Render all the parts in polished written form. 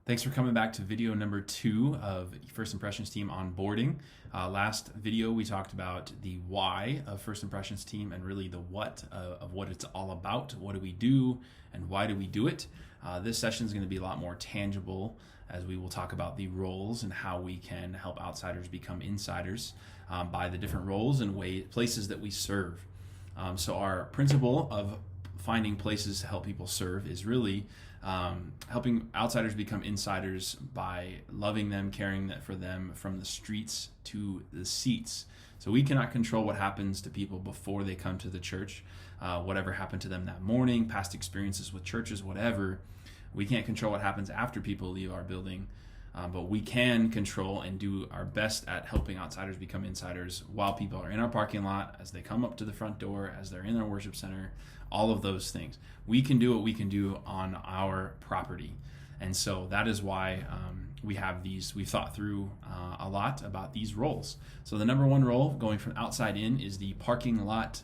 Thanks for coming back to video number 2 of First Impressions Team Onboarding. Last video we talked about the why of First Impressions Team and really the what of what it's all about. What do we do and why do we do it? This session is going to be a lot more tangible as we will talk about the roles and how we can help outsiders become insiders by the different roles and places that we serve. So our principle of finding places to help people serve is really helping outsiders become insiders by loving them, caring for them from the streets to the seats. So we cannot control what happens to people before they come to the church, whatever happened to them that morning, past experiences with churches, whatever. We can't control what happens after people leave our building, but we can control and do our best at helping outsiders become insiders while people are in our parking lot, as they come up to the front door, as they're in our worship center, all of those things. We can do what we can do on our property. And so that is why we have these, we've thought through a lot about these roles. So the number one role going from outside in is the parking lot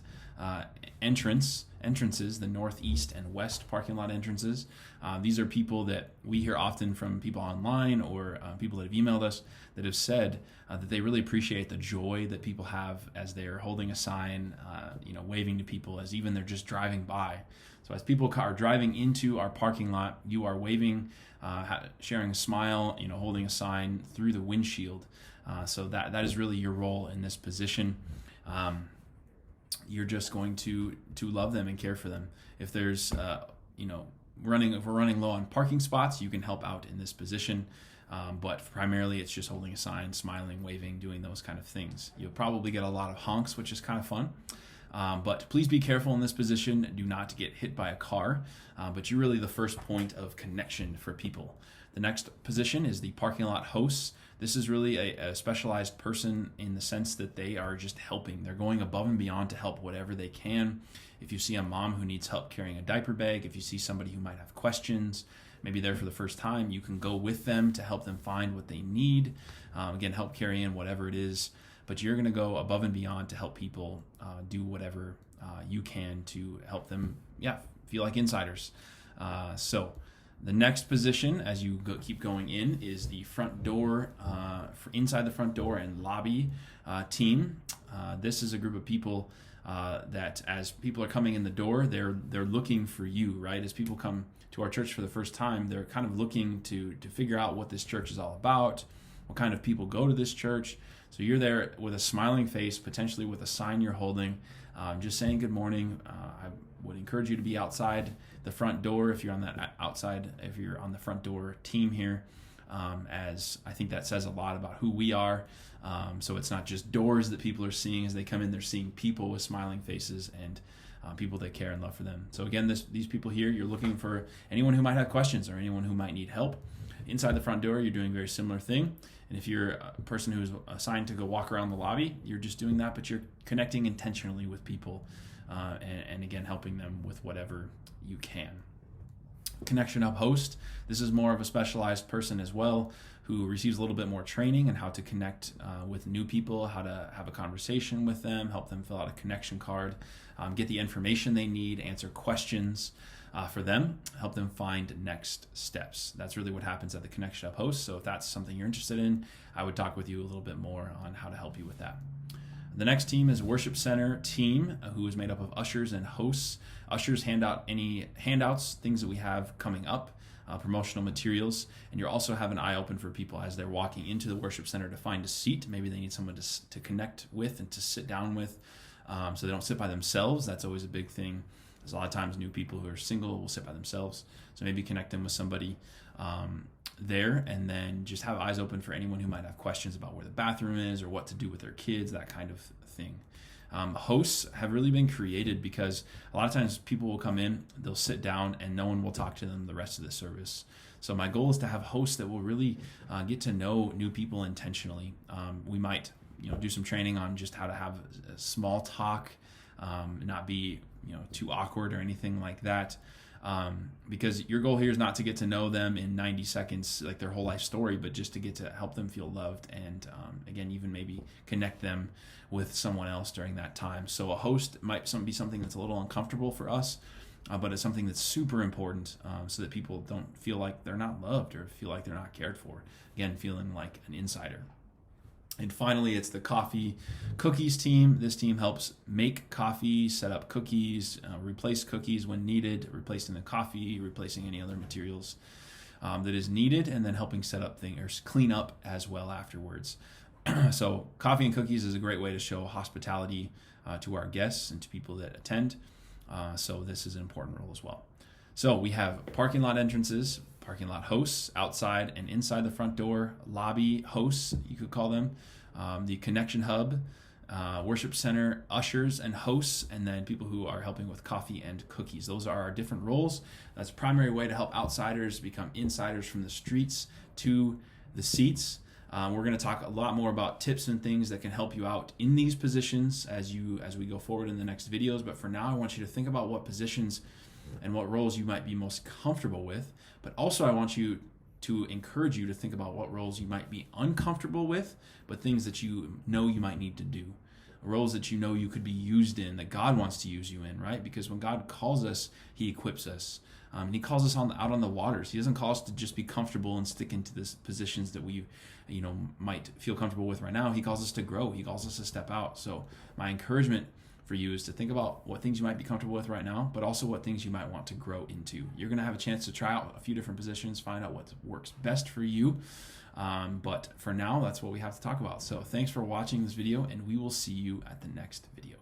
entrances, the northeast and west parking lot entrances. These are people that we hear often from people online or people that have emailed us that have said that they really appreciate the joy that people have as they're holding a sign, waving to people as even they're just driving by. So as people are driving into our parking lot, you are waving, sharing a smile, holding a sign through the windshield. So that is really your role in this position. You're just going to love them and care for them. If there's if we're running low on parking spots, you can help out in this position. But primarily it's just holding a sign, smiling, waving, doing those kind of things. You'll probably get a lot of honks, which is kind of fun. But please be careful in this position. Do not get hit by a car, but you're really the first point of connection for people. The next position is the parking lot hosts. This is really a specialized person in the sense that they are just helping. They're going above and beyond to help whatever they can. If you see a mom who needs help carrying a diaper bag, if you see somebody who might have questions, maybe there for the first time, you can go with them to help them find what they need. Again, help carry in whatever it is. But you're going to go above and beyond to help people do whatever you can to help them, feel like insiders. So the next position, as you keep going in, is the front door, inside the front door and lobby team. This is a group of people that, as people are coming in the door, they're looking for you, right? As people come to our church for the first time, they're kind of looking to figure out what this church is all about, what kind of people go to this church. So you're there with a smiling face, potentially with a sign you're holding, just saying good morning. I would encourage you to be outside the front door if you're on that outside, if you're on the front door team here, as I think that says a lot about who we are. So it's not just doors that people are seeing as they come in, they're seeing people with smiling faces and people that care and love for them. So again, these people here, you're looking for anyone who might have questions or anyone who might need help. Inside the front door, you're doing a very similar thing. And if you're a person who's assigned to go walk around the lobby, you're just doing that, but you're connecting intentionally with people and again, helping them with whatever you can. Connection Hub host. This is more of a specialized person as well who receives a little bit more training on how to connect with new people, how to have a conversation with them, help them fill out a connection card, get the information they need, answer questions for them, help them find next steps. That's really what happens at the Connection Hub host. So if that's something you're interested in, I would talk with you a little bit more on how to help you with that. The next team is Worship Center team, who is made up of ushers and hosts. Ushers hand out any handouts, things that we have coming up, promotional materials, and you also have an eye open for people as they're walking into the worship center to find a seat. Maybe they need someone to connect with and to sit down with, so they don't sit by themselves. That's always a big thing. There's a lot of times new people who are single will sit by themselves, so maybe connect them with somebody there, and then just have eyes open for anyone who might have questions about where the bathroom is or what to do with their kids, that kind of thing. Hosts have really been created because a lot of times people will come in, they'll sit down, and no one will talk to them the rest of the service. So my goal is to have hosts that will really get to know new people intentionally. We might do some training on just how to have a small talk, not be too awkward or anything like that. Because your goal here is not to get to know them in 90 seconds, like their whole life story, but just to get to help them feel loved and, again, even maybe connect them with someone else during that time. So a host might be something that's a little uncomfortable for us, but it's something that's super important, so that people don't feel like they're not loved or feel like they're not cared for. Again, feeling like an insider. And finally, it's the coffee cookies team. This team helps make coffee, set up cookies, replace cookies when needed, replacing the coffee, replacing any other materials that is needed, and then helping set up things or clean up as well afterwards. So coffee and cookies is a great way to show hospitality to our guests and to people that attend. So this is an important role as well. So we have parking lot entrances, parking lot hosts outside and inside the front door, lobby hosts, you could call them, the connection hub, worship center, ushers and hosts, and then people who are helping with coffee and cookies. Those are our different roles. That's a primary way to help outsiders become insiders from the streets to the seats. We're going to talk a lot more about tips and things that can help you out in these positions as we go forward in the next videos. But for now, I want you to think about what positions and what roles you might be most comfortable with. But also I want you to encourage you to think about what roles you might be uncomfortable with, but things that you know you might need to do. Roles that you know you could be used in, that God wants to use you in, right? Because when God calls us, he equips us. And he calls us out on the waters. He doesn't call us to just be comfortable and stick into this positions that we might feel comfortable with right now. He calls us to grow. He calls us to step out. So my encouragement for you is to think about what things you might be comfortable with right now, but also what things you might want to grow into. You're going to have a chance to try out a few different positions, find out what works best for you. But for now, that's what we have to talk about. So thanks for watching this video, and we will see you at the next video.